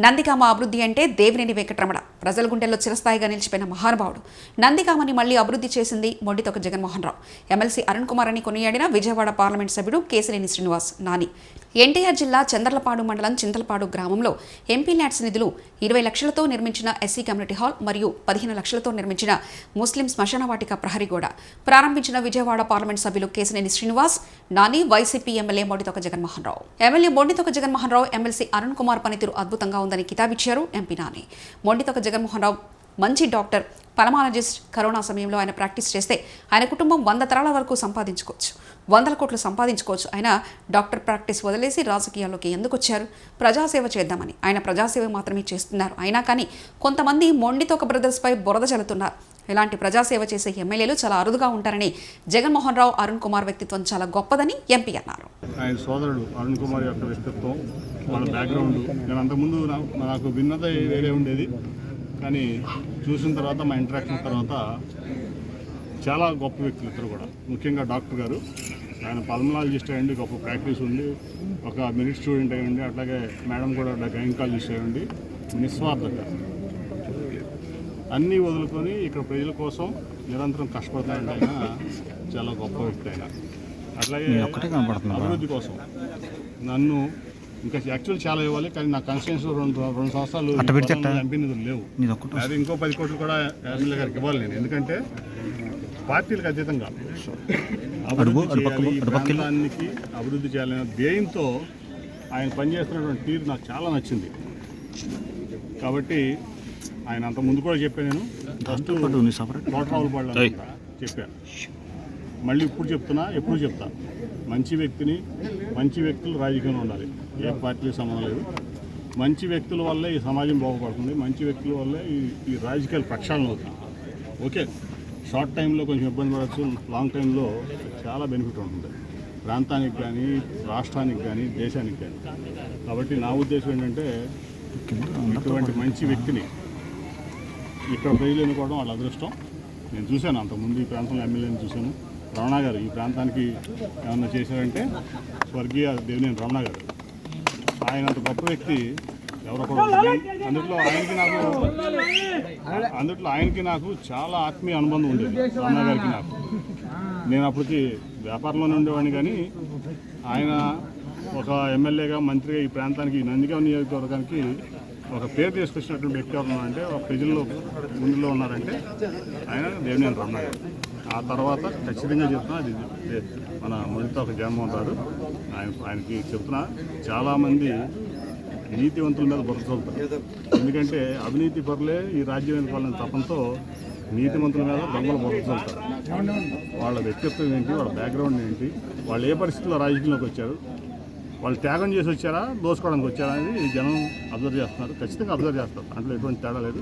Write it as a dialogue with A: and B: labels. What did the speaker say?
A: నందిగామ అభివృద్ధి అంటే దేవినేని వెంకటరమణ ప్రజల గుండెల్లో చిరస్థాయిగా నిలిచిపోయిన మహానుభావుడు. నందిగామని మళ్లీ అభివృద్ధి చేసింది మొండితొక జగన్మోహన్ రావు. ఎమ్మెల్సీ అరుణ్ కుమార్ అని కొనియాడిన విజయవాడ పార్లమెంట్ సభ్యుడు కేశినేని శ్రీనివాస్ నాని. ఎన్టీఆర్ జిల్లా చంద్రలపాడు మండలం చింతలపాడు గ్రామంలో ఎంపీ ల్యాడ్స్ నిధులు 20 లక్షలతో నిర్మించిన ఎస్సీ కమ్యూనిటీ హాల్ మరియు 15 లక్షలతో నిర్మించిన ముస్లిం శ్మశాన వాటిక ప్రహరీ గోడ ప్రారంభించిన విజయవాడ పార్లమెంట్ సభ్యులు Kesineni Srinivas Nani, YCP MLA మొండితొక Jaganmohan Rao. MLA మొండితొక Jaganmohan Rao MLC Arun Kumar పనితీరు అద్భుతంగా ఉందని కితాబిచ్చారు ఎంపీ నాని. మొండితొక జగన్మోహన్ రావు మంచి డాక్టర్, పల్మాలజిస్ట్. కరోనా సమయంలో ఆయన ప్రాక్టీస్ చేస్తే ఆయన కుటుంబం 100 తరాల వరకు సంపాదించుకోవచ్చు, 100 కోట్లు సంపాదించుకోవచ్చు. ఆయన డాక్టర్ ప్రాక్టీస్ వదిలేసి రాజకీయాల్లోకి ఎందుకు వచ్చారు? ప్రజాసేవ చేద్దామని. ఆయన ప్రజాసేవ మాత్రమే చేస్తున్నారు. అయినా కానీ కొంతమంది మొండితొక బ్రదర్స్పై బురద చల్లుతున్నారు. ఇలాంటి ప్రజాసేవ చేసే ఎమ్మెల్యేలు చాలా అరుదుగా ఉంటారని, జగన్మోహన్ రావు అరుణ్ కుమార్ వ్యక్తిత్వం చాలా గొప్పదని ఎంపీ అన్నారు.
B: ఆయన సోదరుడు అరుణ్ కుమార్ యొక్క వ్యక్తిత్వం, వాళ్ళ బ్యాక్గ్రౌండ్ నేను అంతకుముందు నాకు భిన్నత వేరే ఉండేది, కానీ చూసిన తర్వాత మా ఇంటరాక్షన్ తర్వాత చాలా గొప్ప వ్యక్తులు ఇద్దరు కూడా. ముఖ్యంగా డాక్టర్ గారు, ఆయన పల్మనాలజిస్ట్ అయ్యండి, గొప్ప ప్రాక్టీస్ ఉంది, ఒక మెరిట్ స్టూడెంట్ అయ్యండి. అట్లాగే మేడం కూడా గైనకాలజిస్ట్ అయ్యండి. నిస్వార్థంగా అన్నీ వదులుకొని ఇక్కడ ప్రజల కోసం నిరంతరం కష్టపడతాడంటే ఆయన చాలా గొప్ప వ్యక్తి. ఆయన అట్లాగే అభివృద్ధి కోసం నన్ను ఇంకా యాక్చువల్ చాలా ఇవ్వాలి, కానీ నా కాన్స్టిట్యూన్సీ రెండు సంవత్సరాలు ఎంపీ నిధులు లేవు. అది ఇంకో 10 కోట్లు కూడా ఎమ్మెల్యే గారికి ఇవ్వాలి నేను. ఎందుకంటే పార్టీలకు అతీతంగా ప్రాంతానికి అభివృద్ధి చేయాలనే ధ్యేయంతో ఆయన పనిచేస్తున్నటువంటి తీరు నాకు చాలా నచ్చింది. కాబట్టి ఆయన అంత ముందు కూడా చెప్పాను, నేను తోటరావుల పళ్ళు చెప్పాను, మళ్ళీ ఇప్పుడు చెప్తున్నా, ఎప్పుడు చెప్తా. మంచి వ్యక్తిని, మంచి వ్యక్తులు రాజకీయంలో ఉండాలి. ఏ పార్టీకి సంబంధం లేదు. మంచి వ్యక్తుల వల్లే ఈ సమాజం బాగుపడుతుంది, మంచి వ్యక్తుల వల్లే ఈ రాజకీయాలు ప్రక్షాళన అవుతుంది. ఓకే, షార్ట్ టైంలో కొంచెం ఇబ్బంది పడవచ్చు, లాంగ్ టైంలో చాలా బెనిఫిట్ ఉంటుంది ప్రాంతానికి కానీ, రాష్ట్రానికి కానీ, దేశానికి కానీ. కాబట్టి నా ఉద్దేశం ఏంటంటే ఇటువంటి మంచి వ్యక్తిని ఇక్కడ ప్రజలు ఎన్నుకోవడం వాళ్ళ అదృష్టం. నేను చూశాను అంతకుముందు ఈ ప్రాంతంలో ఎమ్మెల్యేని చూశాను. రమణ గారు ఈ ప్రాంతానికి ఏమన్నా చేశారంటే స్వర్గీయ దేవినేని రమణ గారు. ఆయన అంత గొప్ప వ్యక్తి ఎవరో కూడా. అందుట్లో ఆయనకి నాకు చాలా ఆత్మీయ అనుబంధం ఉండేది, రమణ గారికి నాకు. నేను అప్పటికి వ్యాపారంలోనే ఉండేవాడిని, కానీ ఆయన ఒక ఎమ్మెల్యేగా, మంత్రిగా ఈ ప్రాంతానికి, నందిగామ నియోజకవర్గానికి ఒక పేరు తీసుకొచ్చినటువంటి వ్యక్తి ఎవరు ఉన్నారంటే, ఒక ప్రజల్లో ముందులో ఉన్నారంటే ఆయన దేవినేని రమణ గారు. ఆ తర్వాత ఖచ్చితంగా చెప్తున్నా, అది మన మొండితొక జగన్మోహన్ రావు ఆయనకి చెప్తున్నా, చాలామంది నీతివంతుల మీద బురద చల్లుతారు. ఎందుకంటే అవినీతి పరులే ఈ రాజ్యం ఎన్నుకోవాలని తపంతో నీతివంతుల మీద దొంగలు బురద చల్లుతారు. వాళ్ళ వ్యక్తిత్వం ఏంటి, వాళ్ళ బ్యాక్గ్రౌండ్ ఏంటి, వాళ్ళు ఏ పరిస్థితుల్లో రాజకీయంలోకి వచ్చారు, వాళ్ళు త్యాగం చేసి వచ్చారా, దోసుకోవడానికి వచ్చారా అనేది జనం అబ్జర్వ్ చేస్తున్నారు. ఖచ్చితంగా అబ్జర్వ్ చేస్తారు, దాంట్లో ఎటువంటి తేడా లేదు.